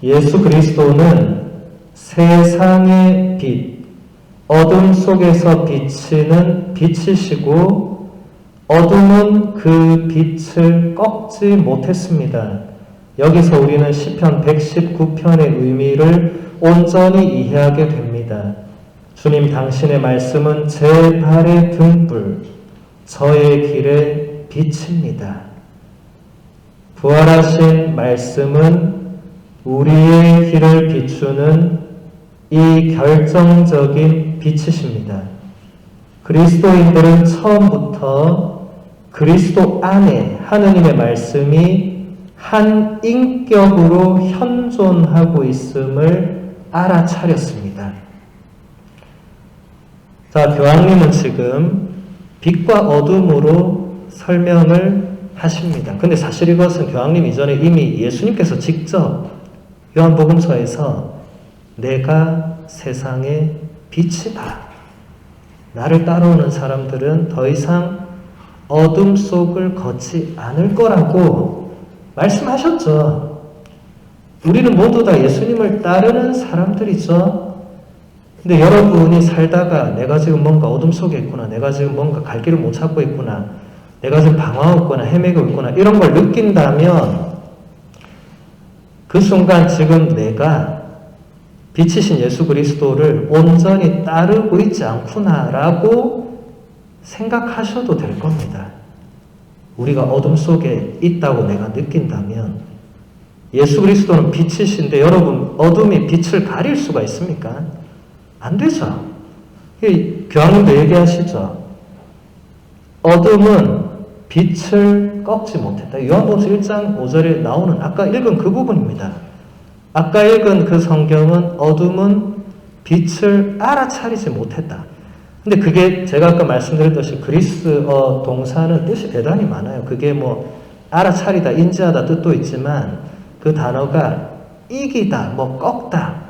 예수 그리스도는 세상의 빛, 어둠 속에서 비치는 빛이시고 어둠은 그 빛을 꺾지 못했습니다. 여기서 우리는 시편 119편의 의미를 온전히 이해하게 됩니다. 주님 당신의 말씀은 제 발의 등불, 저의 길의 빛입니다. 부활하신 말씀은 우리의 길을 비추는 이 결정적인 빛이십니다. 그리스도인들은 처음부터 그리스도 안에 하느님의 말씀이 한 인격으로 현존하고 있음을 알아차렸습니다. 자, 교황님은 지금 빛과 어둠으로 설명을 하십니다. 근데 사실 이것은 교황님 이전에 이미 예수님께서 직접 요한복음서에서 내가 세상의 빛이다. 나를 따라오는 사람들은 더 이상 어둠 속을 걷지 않을 거라고 말씀하셨죠. 우리는 모두 다 예수님을 따르는 사람들이죠. 근데 여러분이 살다가 내가 지금 뭔가 어둠 속에 있구나, 내가 지금 뭔가 갈 길을 못 찾고 있구나, 내가 지금 방황하고 있구나, 헤매고 있구나, 이런 걸 느낀다면 그 순간 지금 내가 빛이신 예수 그리스도를 온전히 따르고 있지 않구나라고 생각하셔도 될 겁니다. 우리가 어둠 속에 있다고 내가 느낀다면 예수 그리스도는 빛이신데 여러분 어둠이 빛을 가릴 수가 있습니까? 안 되죠. 교황님도 얘기하시죠. 어둠은 빛을 꺾지 못했다. 요한복음 1장 5절에 나오는 아까 읽은 그 부분입니다. 아까 읽은 그 성경은 어둠은 빛을 알아차리지 못했다. 근데 그게 제가 아까 말씀드렸듯이 그리스어 동사는 뜻이 대단히 많아요. 그게 알아차리다, 인지하다 뜻도 있지만 그 단어가 이기다, 꺾다,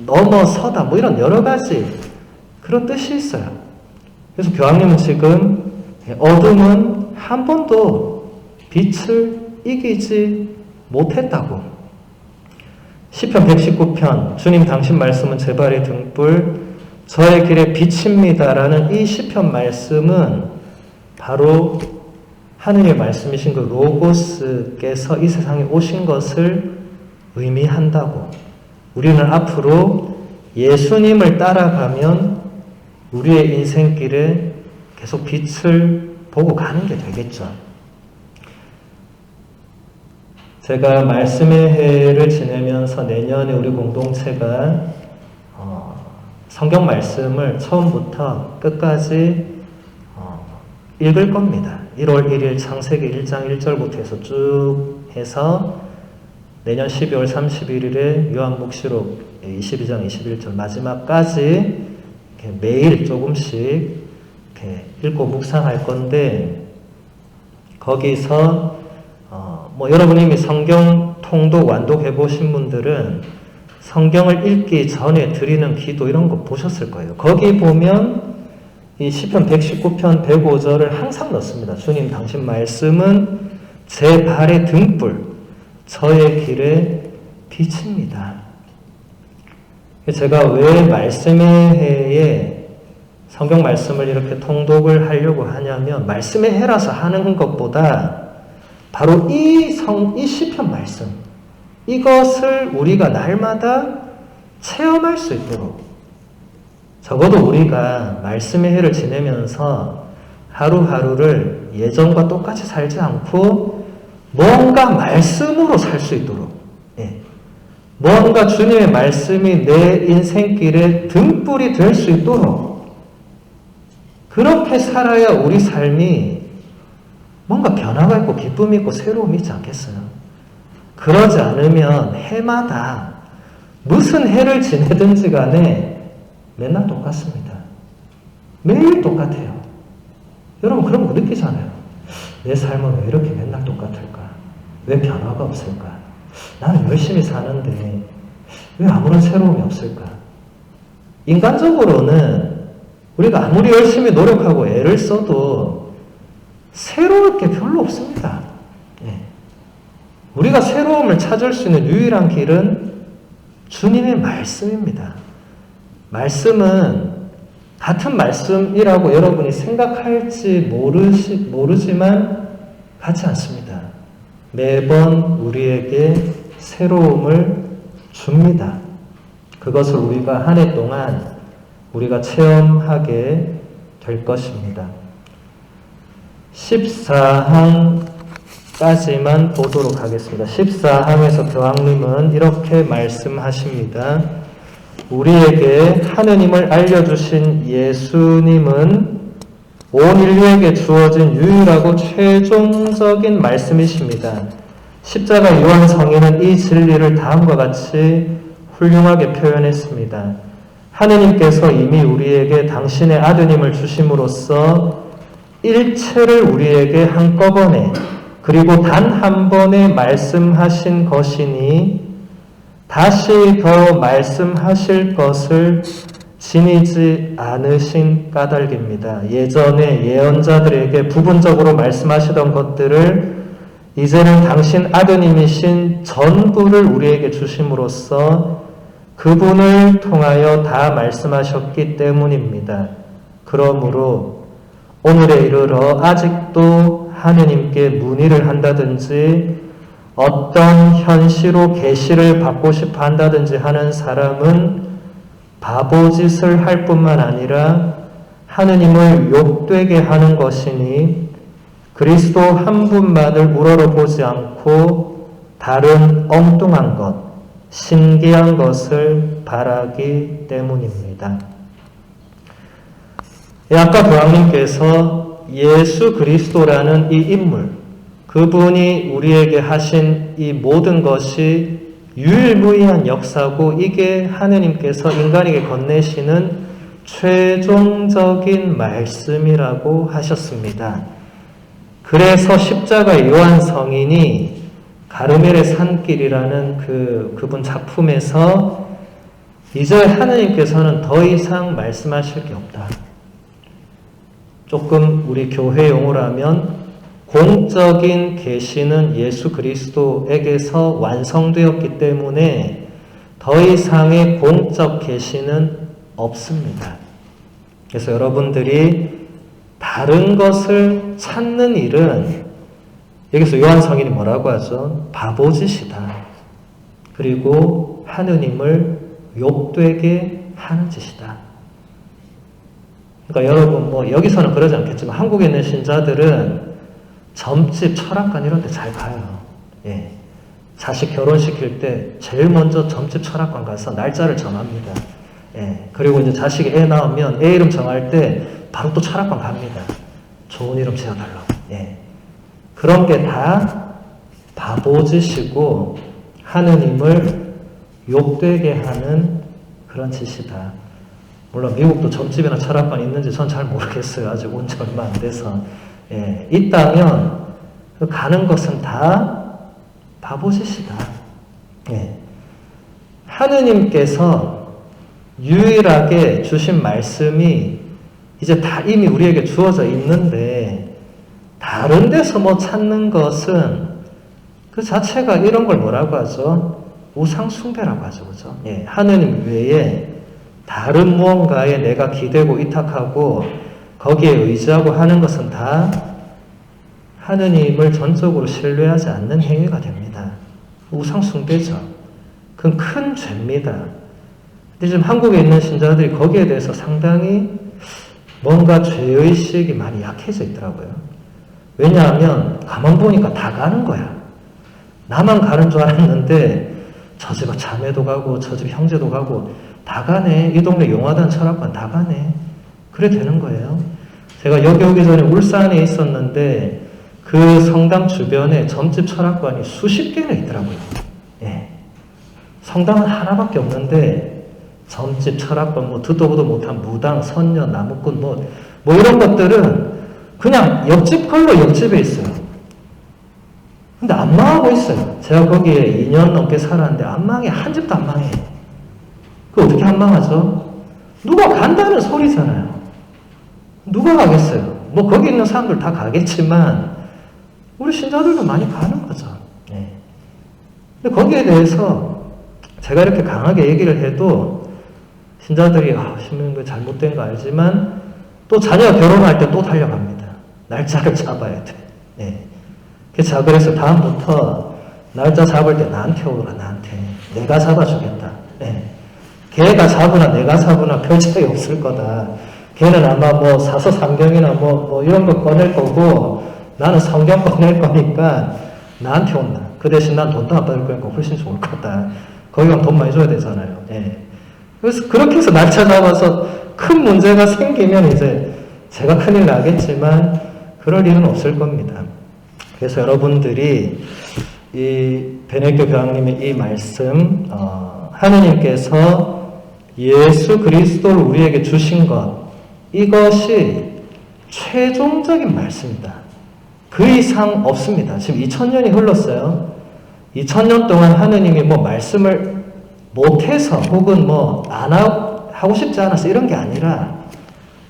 넘어서다, 이런 여러 가지 그런 뜻이 있어요. 그래서 교황님은 지금 어둠은 한 번도 빛을 이기지 못했다고. 시편 119편 주님 당신 말씀은 제 발의 등불 저의 길의 빛입니다라는 이 시편 말씀은 바로 하느님의 말씀이신 그 로고스께서 이 세상에 오신 것을 의미한다고. 우리는 앞으로 예수님을 따라가면 우리의 인생길에 계속 빛을 보고 가는 게 되겠죠. 제가 말씀의 해를 지내면서 내년에 우리 공동체가 성경 말씀을 처음부터 끝까지 읽을 겁니다. 1월 1일 창세기 1장 1절부터 해서 쭉 해서 내년 12월 31일에 요한묵시록 22장 21절 마지막까지 매일 조금씩 이렇게 읽고 묵상할 건데 거기서 여러분이 이미 성경 통독 완독해 보신 분들은 성경을 읽기 전에 드리는 기도 이런 거 보셨을 거예요. 거기 보면 이 시편 119편 105절을 항상 넣습니다. 주님 당신 말씀은 제 발의 등불, 저의 길의 빛입니다. 제가 왜 말씀의 해에 성경 말씀을 이렇게 통독을 하려고 하냐면 말씀의 해라서 하는 것보다 바로 이 시편 말씀, 이것을 우리가 날마다 체험할 수 있도록 적어도 우리가 말씀의 해를 지내면서 하루하루를 예전과 똑같이 살지 않고 뭔가 말씀으로 살 수 있도록 뭔가 주님의 말씀이 내 인생길에 등불이 될 수 있도록 그렇게 살아야 우리 삶이 뭔가 변화가 있고 기쁨이 있고 새로움이 있지 않겠어요? 그러지 않으면 해마다 무슨 해를 지내든지 간에 맨날 똑같습니다. 매일 똑같아요. 여러분 그런 거 느끼잖아요. 내 삶은 왜 이렇게 맨날 똑같을까? 왜 변화가 없을까? 나는 열심히 사는데 왜 아무런 새로움이 없을까? 인간적으로는 우리가 아무리 열심히 노력하고 애를 써도 새로울 게 별로 없습니다. 예. 우리가 새로움을 찾을 수 있는 유일한 길은 주님의 말씀입니다. 말씀은 같은 말씀이라고 여러분이 생각할지 모르지만 같지 않습니다. 매번 우리에게 새로움을 줍니다. 그것을 우리가 한 해 동안 우리가 체험하게 될 것입니다. 14항까지만 보도록 하겠습니다. 14항에서 교황님은 이렇게 말씀하십니다. 우리에게 하느님을 알려주신 예수님은 온 인류에게 주어진 유일하고 최종적인 말씀이십니다. 십자가 요한 성인은 이 진리를 다음과 같이 훌륭하게 표현했습니다. 하느님께서 이미 우리에게 당신의 아드님을 주심으로써 일체를 우리에게 한꺼번에 그리고 단 한 번에 말씀하신 것이니 다시 더 말씀하실 것을 지니지 않으신 까닭입니다. 예전에 예언자들에게 부분적으로 말씀하시던 것들을 이제는 당신 아드님이신 전부를 우리에게 주심으로써 그분을 통하여 다 말씀하셨기 때문입니다. 그러므로 오늘에 이르러 아직도 하느님께 문의를 한다든지 어떤 현시로 계시를 받고 싶어 한다든지 하는 사람은 바보짓을 할 뿐만 아니라 하느님을 욕되게 하는 것이니 그리스도 한 분만을 우러러보지 않고 다른 엉뚱한 것, 신기한 것을 바라기 때문입니다. 아까 교황님께서 예수 그리스도라는 이 인물, 그분이 우리에게 하신 이 모든 것이 유일무이한 역사고 이게 하느님께서 인간에게 건네시는 최종적인 말씀이라고 하셨습니다. 그래서 십자가 요한 성인이 가르멜의 산길이라는 그분 작품에서 이제 하느님께서는 더 이상 말씀하실 게 없다. 조금 우리 교회 용어로 하면 공적인 계시는 예수 그리스도에게서 완성되었기 때문에 더 이상의 공적 계시는 없습니다. 그래서 여러분들이 다른 것을 찾는 일은 여기서 요한 성인이 뭐라고 하죠? 바보짓이다. 그리고 하느님을 욕되게 하는 짓이다. 그러니까 여러분 여기서는 그러지 않겠지만 한국에 있는 신자들은 점집, 철학관 이런 데 잘 가요. 예. 자식 결혼시킬 때 제일 먼저 점집, 철학관 가서 날짜를 정합니다. 예. 그리고 이제 자식이 애 낳으면 애 이름 정할 때 바로 또 철학관 갑니다. 좋은 이름 지어달라고. 예. 그런 게 다 바보짓이고 하느님을 욕되게 하는 그런 짓이다. 물론 미국도 점집이나 철학관이 있는지 전 잘 모르겠어요. 아직 온 지 얼마 안 돼서. 예, 있다면 가는 것은 다 바보짓이다. 예. 하느님께서 유일하게 주신 말씀이 이제 다 이미 우리에게 주어져 있는데 다른 데서 찾는 것은 그 자체가 이런 걸 뭐라고 하죠? 우상숭배라고 하죠. 그죠? 예, 하느님 외에 다른 무언가에 내가 기대고 이탁하고 거기에 의지하고 하는 것은 다 하느님을 전적으로 신뢰하지 않는 행위가 됩니다. 우상숭배죠. 그건 큰 죄입니다. 근데 지금 한국에 있는 신자들이 거기에 대해서 상당히 뭔가 죄의식이 많이 약해져 있더라고요. 왜냐하면 가만 보니까 다 가는 거야. 나만 가는 줄 알았는데 저 집 자매도 가고 저 집 형제도 가고 다 가네. 이 동네 용화단 철학관 다 가네. 그래 되는 거예요. 제가 여기 오기 전에 울산에 있었는데 그 성당 주변에 점집 철학관이 수십 개나 있더라고요. 예. 성당은 하나밖에 없는데 점집 철학관, 뭐 듣도 보도 못한 무당, 선녀, 나무꾼 뭐 이런 것들은 그냥 옆집 걸로 옆집에 있어요. 근데 안 망하고 있어요. 제가 거기에 2년 넘게 살았는데 안 망해. 한 집도 안 망해. 그 어떻게 안 망하죠? 누가 간다는 소리잖아요. 누가 가겠어요? 뭐 거기 있는 사람들 다 가겠지만 우리 신자들도 많이 가는 거죠. 네. 근데 거기에 대해서 제가 이렇게 강하게 얘기를 해도 신자들이 신부님도 잘못된 거 알지만 또 자녀가 결혼할 때 또 달려갑니다. 날짜를 잡아야 돼. 네. 그래서 다음부터 날짜 잡을 때 나한테 오라. 나한테. 내가 잡아주겠다. 네. 걔가 잡으나 내가 잡으나 별 차이 없을 거다. 걔는 아마 뭐 사서상경이나 뭐 이런 거 꺼낼 거고 나는 성경 꺼낼 거니까 나한테 온다. 그 대신 난 돈도 안 받을 거니까 훨씬 좋을 거다. 거기 가면 돈 많이 줘야 되잖아요. 예. 그래서 그렇게 해서 날짜 잡아서 큰 문제가 생기면 이제 제가 큰일 나겠지만 그럴 일은 없을 겁니다. 그래서 여러분들이 이 베네딕토 교황님의 이 말씀, 하느님께서 예수 그리스도를 우리에게 주신 것, 이것이 최종적인 말씀이다. 그 이상 없습니다. 지금 2000년이 흘렀어요. 2000년 동안 하느님이 뭐 말씀을 못해서 혹은 뭐 안 하고 싶지 않아서 이런 게 아니라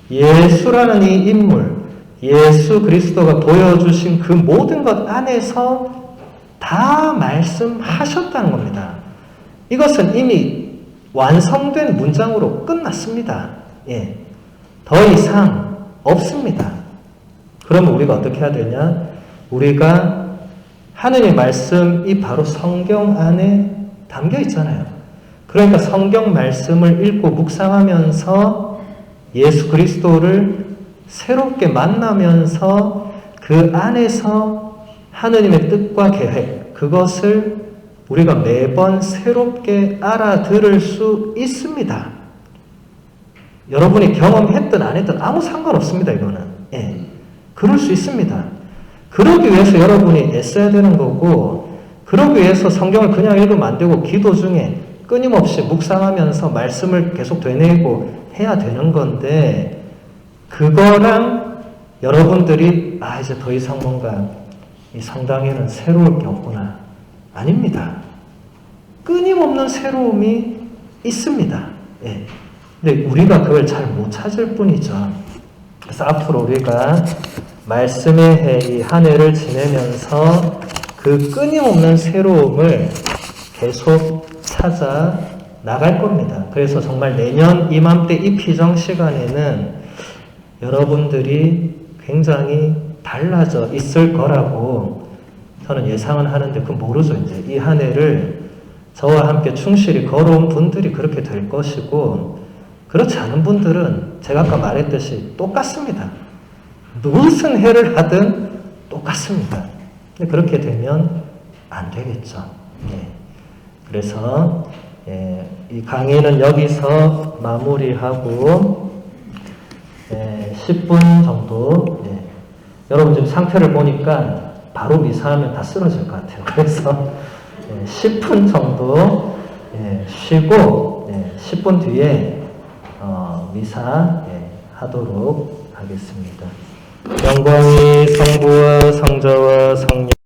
예수라는 이 인물, 예수 그리스도가 보여주신 그 모든 것 안에서 다 말씀하셨다는 겁니다. 이것은 이미 완성된 문장으로 끝났습니다. 예. 더 이상 없습니다. 그러면 우리가 어떻게 해야 되냐? 우리가 하느님의 말씀이 바로 성경 안에 담겨 있잖아요. 그러니까 성경 말씀을 읽고 묵상하면서 예수 그리스도를 새롭게 만나면서 그 안에서 하느님의 뜻과 계획, 그것을 우리가 매번 새롭게 알아들을 수 있습니다. 여러분이 경험했든 안 했든 아무 상관없습니다, 이거는. 예. 그럴 수 있습니다. 그러기 위해서 여러분이 애써야 되는 거고, 그러기 위해서 성경을 그냥 읽으면 안 되고, 기도 중에 끊임없이 묵상하면서 말씀을 계속 되뇌이고 해야 되는 건데, 그거랑 여러분들이, 이제 더 이상 뭔가 이 성당에는 새로울 게 없구나. 아닙니다. 끊임없는 새로움이 있습니다. 예. 근데 우리가 그걸 잘 못 찾을 뿐이죠. 그래서 앞으로 우리가 말씀의 해, 이 한 해를 지내면서 그 끊임없는 새로움을 계속 찾아 나갈 겁니다. 그래서 정말 내년 이맘때 이 피정 시간에는 여러분들이 굉장히 달라져 있을 거라고 저는 예상은 하는데 그건 모르죠. 이제 이 한 해를 저와 함께 충실히 걸어온 분들이 그렇게 될 것이고, 그렇지 않은 분들은 제가 아까 말했듯이 똑같습니다. 무슨 해를 하든 똑같습니다. 근데 그렇게 되면 안 되겠죠. 예. 그래서 이 강의는 여기서 마무리하고 10분 정도, 여러분 지금 상태를 보니까 바로 미사하면 다 쓰러질 것 같아요. 그래서 10분 정도 쉬고 10분 뒤에 미사 하도록 하겠습니다. 영광이 성부와 성자와 성령